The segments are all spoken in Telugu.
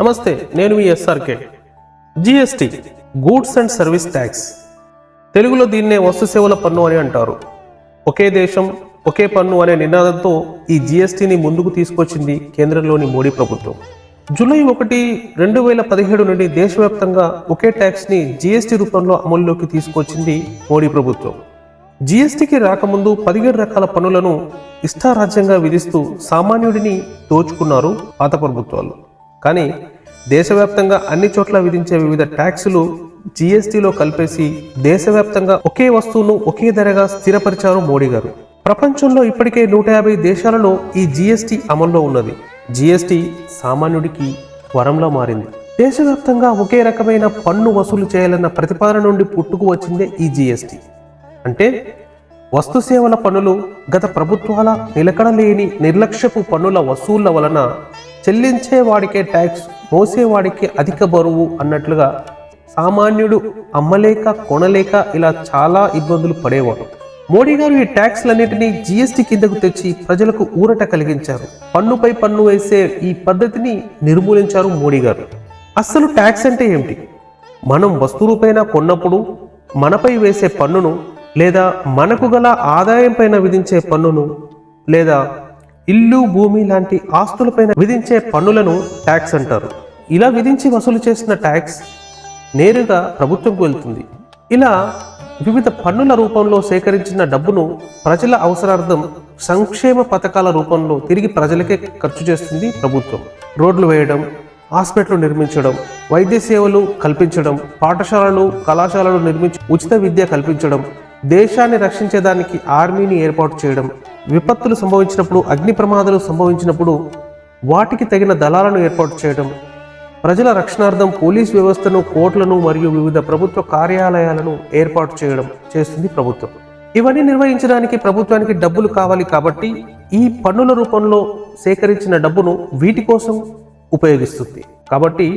నమస్తే, నేను మీ SRK. GST, goods and service tax. తెలుగులో దీన్నే వస్తు సేవల పన్ను అని అంటారు. ఒకే దేశం ఒకే పన్ను అనే నినాదంతో ఈ జిఎస్టిని ముందుకు తీసుకొచ్చింది కేంద్రంలోని మోడీ ప్రభుత్వం. జూలై 1, 2017 నుండి దేశవ్యాప్తంగా ఒకే ట్యాక్స్ని జిఎస్టి రూపంలో అమల్లోకి తీసుకొచ్చింది మోడీ ప్రభుత్వం. జిఎస్టికి రాకముందు 17 రకాల పన్నులను ఇష్టారాజ్యంగా విధిస్తూ సామాన్యుడిని దోచుకున్నారు పాత ప్రభుత్వాలు. కానీ దేశవ్యాప్తంగా అన్ని చోట్ల విధించే వివిధ ట్యాక్సులు జిఎస్టిలో కలిపేసి దేశవ్యాప్తంగా ఒకే వస్తువును ఒకే ధరగా స్థిరపరిచారు మోడీ గారు. ప్రపంచంలో ఇప్పటికే 150 దేశాలలో ఈ జిఎస్టి అమల్లో ఉన్నది. జిఎస్టి సామాన్యుడికి వరంలా మారింది. దేశవ్యాప్తంగా ఒకే రకమైన పన్ను వసూలు చేయాలన్న ప్రతిపాదన నుండి పుట్టుకు వచ్చిందే ఈ జిఎస్టి. అంటే వస్తు సేవల పన్నులు గత ప్రభుత్వాల నిలకడలేని నిర్లక్ష్యపు పన్నుల వసూళ్ల వలన చెల్లించేవాడికే ట్యాక్స్, మోసేవాడికి అధిక బరువు అన్నట్లుగా సామాన్యుడు అమ్మలేక కొనలేక ఇలా చాలా ఇబ్బందులు పడేవాడు. మోడీ గారు ఈ ట్యాక్స్లన్నింటినీ జిఎస్టి కిందకు తెచ్చి ప్రజలకు ఊరట కలిగించారు. పన్నుపై పన్ను వేసే ఈ పద్ధతిని నిర్మూలించారు మోడీ గారు. అస్సలు ట్యాక్స్ అంటే ఏమిటి? మనం వస్తువులపైన కొన్నప్పుడు మనపై వేసే పన్నును, లేదా మనకు గల ఆదాయం పైన విధించే పన్నును, లేదా ఇల్లు భూమి లాంటి ఆస్తులపైన విధించే పన్నులను ట్యాక్స్ అంటారు. ఇలా విధించి వసూలు చేసిన ట్యాక్స్ నేరుగా ప్రభుత్వంకు వెళ్తుంది. ఇలా వివిధ పన్నుల రూపంలో సేకరించిన డబ్బును ప్రజల అవసరార్థం సంక్షేమ పథకాల రూపంలో తిరిగి ప్రజలకే ఖర్చు చేస్తుంది ప్రభుత్వం. రోడ్లు వేయడం, హాస్పిటల్ నిర్మించడం, వైద్య సేవలు కల్పించడం, పాఠశాలలు కళాశాలలు నిర్మించి ఉచిత విద్య కల్పించడం, దేశాన్ని రక్షించేదానికి ఆర్మీని ఏర్పాటు చేయడం, విపత్తులు సంభవించినప్పుడు, అగ్ని ప్రమాదాలు సంభవించినప్పుడు వాటికి తగిన దళాలను ఏర్పాటు చేయడం, ప్రజల రక్షణార్థం పోలీస్ వ్యవస్థను, కోర్టులను మరియు వివిధ ప్రభుత్వ కార్యాలయాలను ఏర్పాటు చేయడం చేస్తుంది ప్రభుత్వం. ఇవన్నీ నిర్వహించడానికి ప్రభుత్వానికి డబ్బులు కావాలి. కాబట్టి ఈ పన్నుల రూపంలో సేకరించిన డబ్బును వీటి కోసం ఉపయోగిస్తుంది. కాబట్టి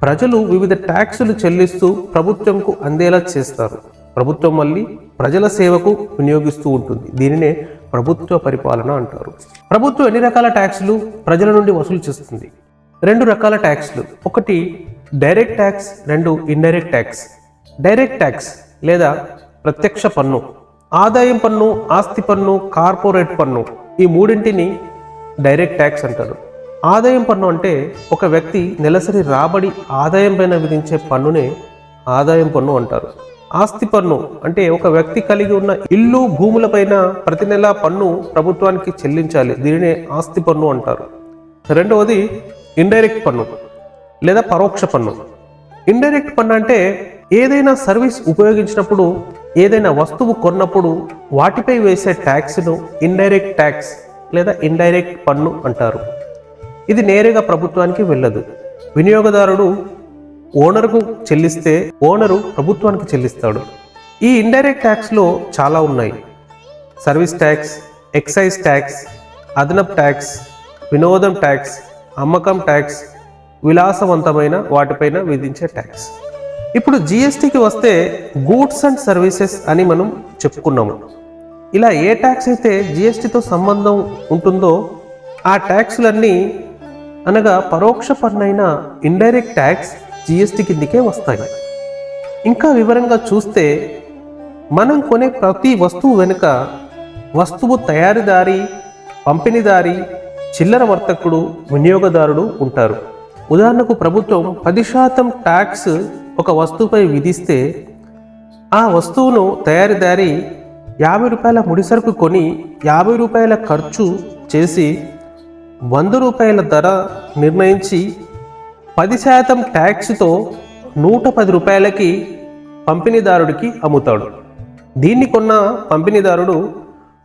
ప్రజలు వివిధ ట్యాక్సులు చెల్లిస్తూ ప్రభుత్వంకు అందేలా చేస్తారు. ప్రభుత్వం మళ్ళీ ప్రజల సేవకు వినియోగిస్తూ ఉంటుంది. దీనినే ప్రభుత్వ పరిపాలన అంటారు. ప్రభుత్వం ఎన్ని రకాల ట్యాక్సులు ప్రజల నుండి వసూలు చేస్తుంది? 2 రకాల ట్యాక్స్లు. ఒకటి direct tax, 2 indirect tax. Direct tax లేదా ప్రత్యక్ష పన్ను, ఆదాయం పన్ను, ఆస్తి పన్ను, కార్పొరేట్ పన్ను, ఈ మూడింటిని డైరెక్ట్ ట్యాక్స్ అంటారు. ఆదాయం పన్ను అంటే ఒక వ్యక్తి నెలసరి రాబడి ఆదాయం పైన విధించే పన్నునే ఆదాయం పన్ను అంటారు. ఆస్తి పన్ను అంటే ఒక వ్యక్తి కలిగి ఉన్న ఇల్లు భూములపైన ప్రతి నెల పన్ను ప్రభుత్వానికి చెల్లించాలి. దీనినే ఆస్తి పన్ను అంటారు. రెండవది ఇండైరెక్ట్ పన్ను లేదా పరోక్ష పన్ను. ఇండైరెక్ట్ పన్ను అంటే ఏదైనా సర్వీస్ ఉపయోగించినప్పుడు, ఏదైనా వస్తువు కొన్నప్పుడు వాటిపై వేసే ట్యాక్స్ను ఇండైరెక్ట్ ట్యాక్స్ లేదా ఇండైరెక్ట్ పన్ను అంటారు. ఇది నేరుగా ప్రభుత్వానికి వెళ్ళదు. వినియోగదారుడు ఓనర్కు చెల్లిస్తే ఓనరు ప్రభుత్వానికి చెల్లిస్తాడు. ఈ ఇండైరెక్ట్ ట్యాక్స్లో చాలా ఉన్నాయి. సర్వీస్ ట్యాక్స్, ఎక్సైజ్ ట్యాక్స్, అదనపు ట్యాక్స్, వినోదం ట్యాక్స్, అమ్మకం ట్యాక్స్, విలాసవంతమైన వాటిపైన విధించే ట్యాక్స్. ఇప్పుడు జిఎస్టికి వస్తే గూడ్స్ అండ్ సర్వీసెస్ అని మనం చెప్పుకున్నాము. ఇలా ఏ ట్యాక్స్ అయితే జిఎస్టితో సంబంధం ఉంటుందో ఆ ట్యాక్స్లన్నీ అనగా పరోక్ష పన్నైన ఇండైరెక్ట్ ట్యాక్స్ జిఎస్టి కిందికే వస్తాయి. ఇంకా వివరంగా చూస్తే మనం కొనే ప్రతి వస్తువు వెనుక వస్తువు తయారీదారి, పంపిణీదారి, చిల్లర వర్తకుడు, వినియోగదారుడు ఉంటారు. ఉదాహరణకు ప్రభుత్వం 10% ట్యాక్స్ ఒక వస్తువుపై విధిస్తే ఆ వస్తువును తయారీదారి 50 రూపాయల ముడిసరుకు కొని 50 రూపాయల ఖర్చు చేసి 100 రూపాయల ధర నిర్ణయించి 10% ట్యాక్స్తో 110 రూపాయలకి పంపిణీదారుడికి అమ్ముతాడు. దీన్ని కొన్న పంపిణీదారుడు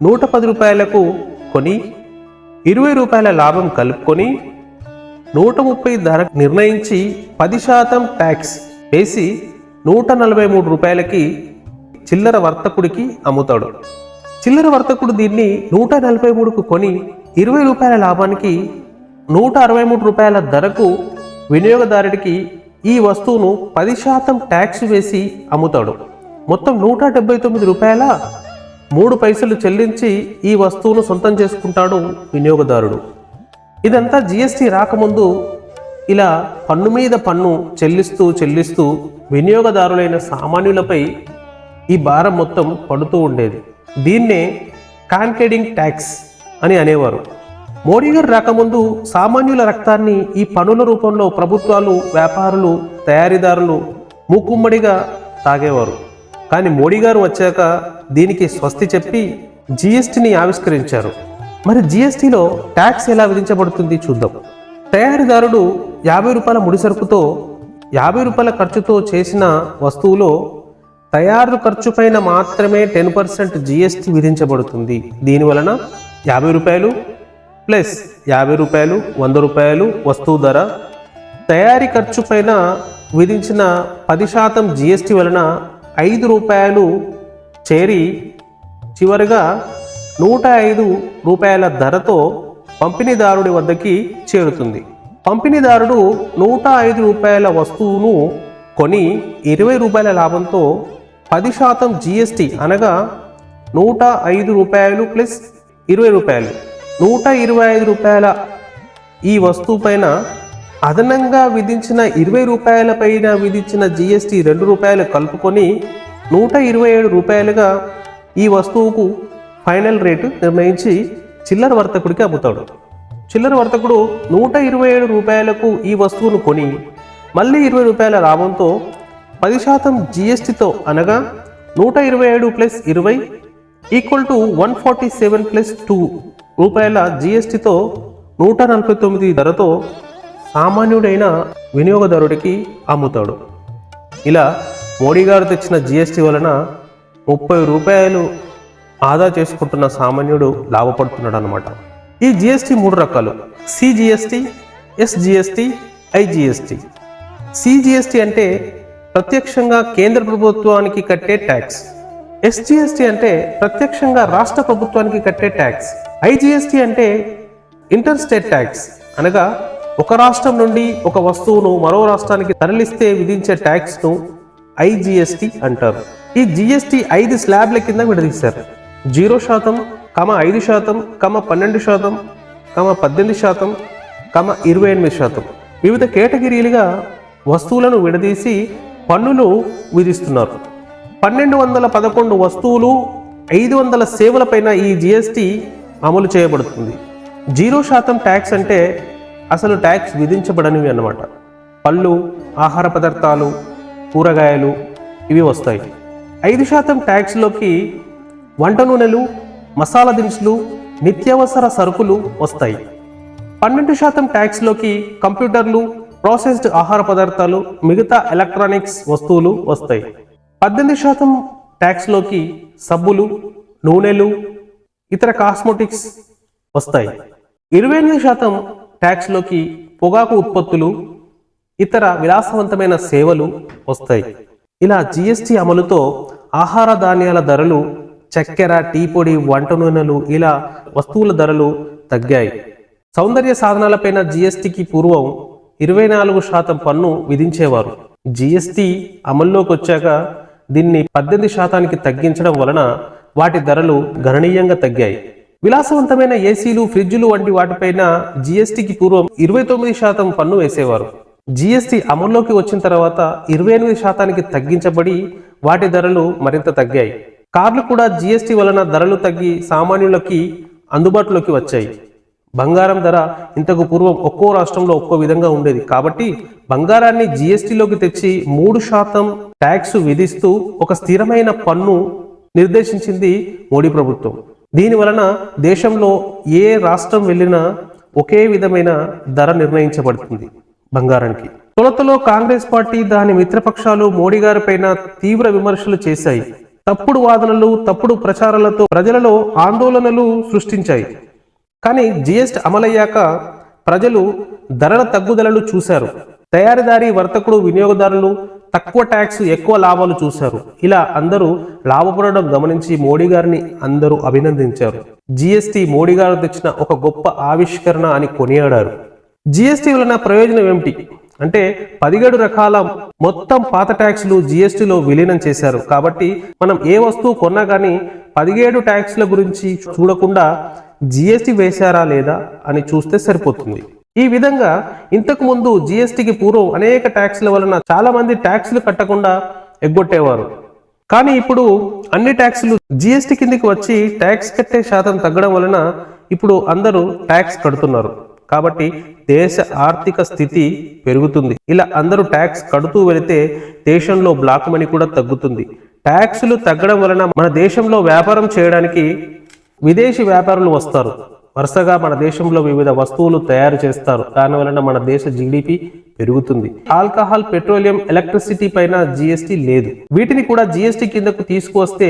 110 రూపాయలకు కొని 20 రూపాయల లాభం కలుపుకొని 130 ధర నిర్ణయించి 10% ట్యాక్స్ వేసి 143 రూపాయలకి చిల్లర వర్తకుడికి అమ్ముతాడు. చిల్లర వర్తకుడు దీన్ని 143కు కొని 20 రూపాయల లాభానికి 163 రూపాయల ధరకు వినియోగదారుడికి ఈ వస్తువును 10% ట్యాక్స్ వేసి అమ్ముతాడు. మొత్తం 179 రూపాయల 3 పైసలు చెల్లించి ఈ వస్తువును సొంతం చేసుకుంటాడు వినియోగదారుడు. ఇదంతా జిఎస్టి రాకముందు ఇలా పన్ను మీద పన్ను చెల్లిస్తూ వినియోగదారులైన సామాన్యులపై ఈ భారం మొత్తం పడుతూ ఉండేది. దీన్నే కాన్కేడింగ్ ట్యాక్స్ అని అనేవారు. మోడీ గారు రాకముందు సామాన్యుల రక్తాన్ని ఈ పన్నుల రూపంలో ప్రభుత్వాలు, వ్యాపారులు, తయారీదారులు మూకుమ్మడిగా తాగేవారు. కానీ మోడీ గారు వచ్చాక దీనికి స్వస్తి చెప్పి జిఎస్టిని ఆవిష్కరించారు. మరి జిఎస్టిలో ట్యాక్స్ ఎలా విధించబడుతుంది చూద్దాం. తయారీదారుడు 50 రూపాయల ముడి సరుకుతో 50 రూపాయల ఖర్చుతో చేసిన వస్తువులో తయారు ఖర్చు పైన మాత్రమే 10% జిఎస్టి విధించబడుతుంది. దీనివలన 50 రూపాయలు ప్లస్ 50 రూపాయలు 100 రూపాయలు వస్తువు ధర, తయారీ ఖర్చు పైన విధించిన 10% జిఎస్టి వలన 5 రూపాయలు చేరి చివరిగా 105 రూపాయల ధరతో పంపిణీదారుడి వద్దకి చేరుతుంది. పంపిణీదారుడు 105 రూపాయల వస్తువును కొని 20 రూపాయల లాభంతో 10% జిఎస్టి అనగా 105 రూపాయలు ప్లస్ 20 రూపాయలు 125 రూపాయల ఈ వస్తువు పైన అదనంగా విధించిన 20 రూపాయల పైన విధించిన జిఎస్టి 2 రూపాయలు కలుపుకొని 127 రూపాయలుగా ఈ వస్తువుకు ఫైనల్ రేటు నిర్ణయించి చిల్లర వర్తకుడికి అమ్ముతాడు. చిల్లర వర్తకుడు 127 రూపాయలకు ఈ వస్తువును కొని మళ్ళీ 20 రూపాయల లాభంతో 10% జిఎస్టితో అనగా 127 ప్లస్ 20 ఈక్వల్ టు 147 ప్లస్ 2 రూపాయల జిఎస్టితో 149 ధరతో సామాన్యుడైన వినియోగదారుడికి అమ్ముతాడు. ఇలా మోడీ గారు తెచ్చిన జిఎస్టి వలన 30 రూపాయలు ఆదా చేసుకుంటున్న సామాన్యుడు లాభపడుతున్నాడు అన్నమాట. ఈ జిఎస్టి 3 రకాలు: సిజిఎస్టి, ఎస్జిఎస్టి, ఐజిఎస్టి. సిజిఎస్టి అంటే ప్రత్యక్షంగా కేంద్ర ప్రభుత్వానికి కట్టే ట్యాక్స్. ఎస్జిఎస్టి అంటే ప్రత్యక్షంగా రాష్ట్ర ప్రభుత్వానికి కట్టే ట్యాక్స్. ఐజిఎస్టి అంటే ఇంటర్ స్టేట్ ట్యాక్స్ అనగా ఒక రాష్ట్రం నుండి ఒక వస్తువును మరో రాష్ట్రానికి తరలిస్తే విధించే ట్యాక్స్ను ఐజిఎస్టి అంటారు. ఈ జిఎస్టి 5 స్లాబ్ల కింద విడదీశారు: 0%, 5%, 12%, 18%, 28%. వివిధ కేటగిరీలుగా వస్తువులను విడదీసి పన్నులు విధిస్తున్నారు. 1211 వస్తువులు, 500 సేవలపైన ఈ జిఎస్టి అమలు చేయబడుతుంది. 0% ట్యాక్స్ అంటే అసలు ట్యాక్స్ విధించబడనివి అన్నమాట. పళ్ళు, ఆహార పదార్థాలు, కూరగాయలు ఇవి వస్తాయి. 5% ట్యాక్స్లోకి వంట నూనెలు, మసాలా దినుసులు, నిత్యావసర సరుకులు వస్తాయి. 12% ట్యాక్స్లోకి కంప్యూటర్లు, ప్రాసెస్డ్ ఆహార పదార్థాలు, మిగతా ఎలక్ట్రానిక్స్ వస్తువులు వస్తాయి. 18% ట్యాక్స్లోకి సబ్బులు, నూనెలు, ఇతర కాస్మెటిక్స్ వస్తాయి. 28% ట్యాక్స్లోకి పొగాకు ఉత్పత్తులు, ఇతర విలాసవంతమైన సేవలు వస్తాయి. ఇలా జిఎస్టి అమలుతో ఆహార ధాన్యాల ధరలు, చక్కెర, టీ పొడి, వంట నూనెలు ఇలా వస్తువుల ధరలు తగ్గాయి. సౌందర్య సాధనాలపైన జిఎస్టికి పూర్వం 24% పన్ను విధించేవారు. జిఎస్టి అమల్లోకి వచ్చాక దీన్ని 18%కి తగ్గించడం వలన వాటి ధరలు గణనీయంగా తగ్గాయి. విలాసవంతమైన ఏసీలు, ఫ్రిడ్జులు వంటి వాటిపైన జిఎస్టికి పూర్వం 29% పన్ను వేసేవారు. జిఎస్టి అమల్లోకి వచ్చిన తర్వాత 28%కి తగ్గించబడి వాటి ధరలు మరింత తగ్గాయి. కార్లు కూడా జిఎస్టి వలన ధరలు తగ్గి సామాన్యులకి అందుబాటులోకి వచ్చాయి. బంగారం ధర ఇంతకు పూర్వం ఒక్కో రాష్ట్రంలో ఒక్కో విధంగా ఉండేది. కాబట్టి బంగారాన్ని జిఎస్టిలోకి తెచ్చి 3% ట్యాక్స్ విధిస్తూ ఒక స్థిరమైన పన్ను నిర్దేశించింది మోడీ ప్రభుత్వం. దీని వలన దేశంలో ఏ రాష్ట్రం వెళ్ళినా ఒకే విధమైన ధర నిర్ణయించబడుతుంది బంగారానికి. తొలతలో కాంగ్రెస్ పార్టీ, దాని మిత్రపక్షాలు మోడీ గారి పైన తీవ్ర విమర్శలు చేశాయి. తప్పుడు వాదనలు, తప్పుడు ప్రచారాలతో ప్రజలలో ఆందోళనలు సృష్టించాయి. కానీ జిఎస్టి అమలయ్యాక ప్రజలు ధరల తగ్గుదలను చూశారు. తయారీదారి, వర్తకుడు, వినియోగదారులు తక్కువ ట్యాక్స్, ఎక్కువ లాభాలు చూశారు. ఇలా అందరూ లాభపడడం గమనించి మోడీ గారిని అందరూ అభినందించారు. జిఎస్టి మోడీ గారు తెచ్చిన ఒక గొప్ప ఆవిష్కరణ అని కొనియాడారు. జిఎస్టి వలన ప్రయోజనం ఏమిటి అంటే 17 రకాల మొత్తం పాత ట్యాక్స్లు జిఎస్టిలో విలీనం చేశారు. కాబట్టి మనం ఏ వస్తువు కొన్నా కానీ 17 ట్యాక్స్ల గురించి చూడకుండా జిఎస్టి వేశారా లేదా అని చూస్తే సరిపోతుంది. ఈ విధంగా ఇంతకు ముందు జిఎస్టికి పూర్వం అనేక ట్యాక్స్ల వలన చాలా మంది ట్యాక్స్లు కట్టకుండా ఎగ్గొట్టేవారు. కానీ ఇప్పుడు అన్ని ట్యాక్స్లు జిఎస్టి కిందికి వచ్చి ట్యాక్స్ కట్టే శాతం తగ్గడం వలన ఇప్పుడు అందరూ ట్యాక్స్ కడుతున్నారు. కాబట్టి దేశ ఆర్థిక స్థితి పెరుగుతుంది. ఇలా అందరూ ట్యాక్స్ కడుతూ వెళితే దేశంలో బ్లాక్ మనీ కూడా తగ్గుతుంది. ట్యాక్సులు తగ్గడం వలన మన దేశంలో వ్యాపారం చేయడానికి విదేశీ వ్యాపారులు వస్తారు. వరుసగా మన దేశంలో వివిధ వస్తువులు తయారు చేస్తారు. దాని వలన మన దేశ జీడిపి పెరుగుతుంది. ఆల్కహాల్, పెట్రోలియం, ఎలక్ట్రిసిటీ పైన జిఎస్టి లేదు. వీటిని కూడా జిఎస్టి కిందకు తీసుకువస్తే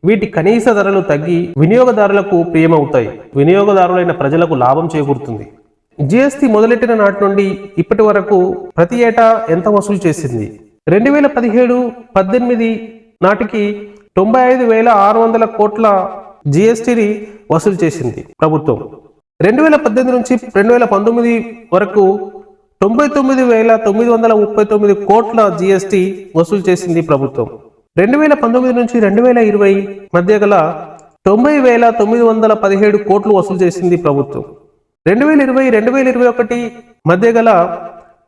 వీటి కనీస ధరలు తగ్గి వినియోగదారులకు ప్రియమవుతాయి. వినియోగదారులైన ప్రజలకు లాభం చేకూరుతుంది. జిఎస్టి మొదలెట్టిన నాటి నుండి ఇప్పటి వరకు ప్రతి ఏటా ఎంత వసూలు చేసింది? 2017-18 నాటికి 95,600 కోట్ల జిఎస్టిని వసూలు చేసింది ప్రభుత్వం. 2018 నుంచి 2019 వరకు 99,939 కోట్ల జిఎస్టి వసూలు చేసింది ప్రభుత్వం. 2019 నుంచి 2020 మధ్య గల 90,917 కోట్లు వసూలు చేసింది ప్రభుత్వం. 2020-2021 మధ్య గల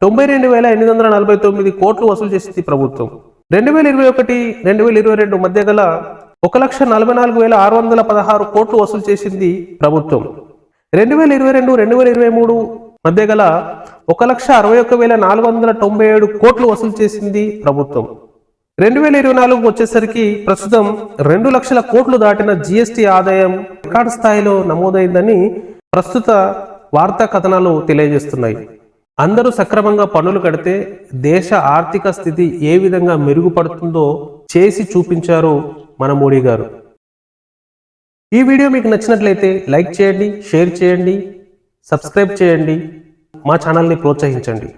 92,849 కోట్లు వసూలు చేసింది ప్రభుత్వం. 2021-2022 మధ్య గల 1,44,616 కోట్లు వసూలు చేసింది ప్రభుత్వం. 2022-2023 మధ్య గల 1,61,497 కోట్లు వసూలు చేసింది ప్రభుత్వం. 2024 వచ్చేసరికి ప్రస్తుతం 2 లక్షల కోట్లు దాటిన జిఎస్టి ఆదాయం రికార్డు స్థాయిలో నమోదైందని ప్రస్తుత వార్తా కథనాలు తెలియజేస్తున్నాయి. అందరూ సక్రమంగా పన్నులు కడితే దేశ ఆర్థిక స్థితి ఏ విధంగా మెరుగుపడుతుందో చేసి చూపించారు మన మోడీ గారు. ఈ వీడియో మీకు నచ్చినట్లయితే లైక్ చేయండి, షేర్ చేయండి, సబ్స్క్రైబ్ చేయండి, మా ఛానల్ని ప్రోత్సహించండి.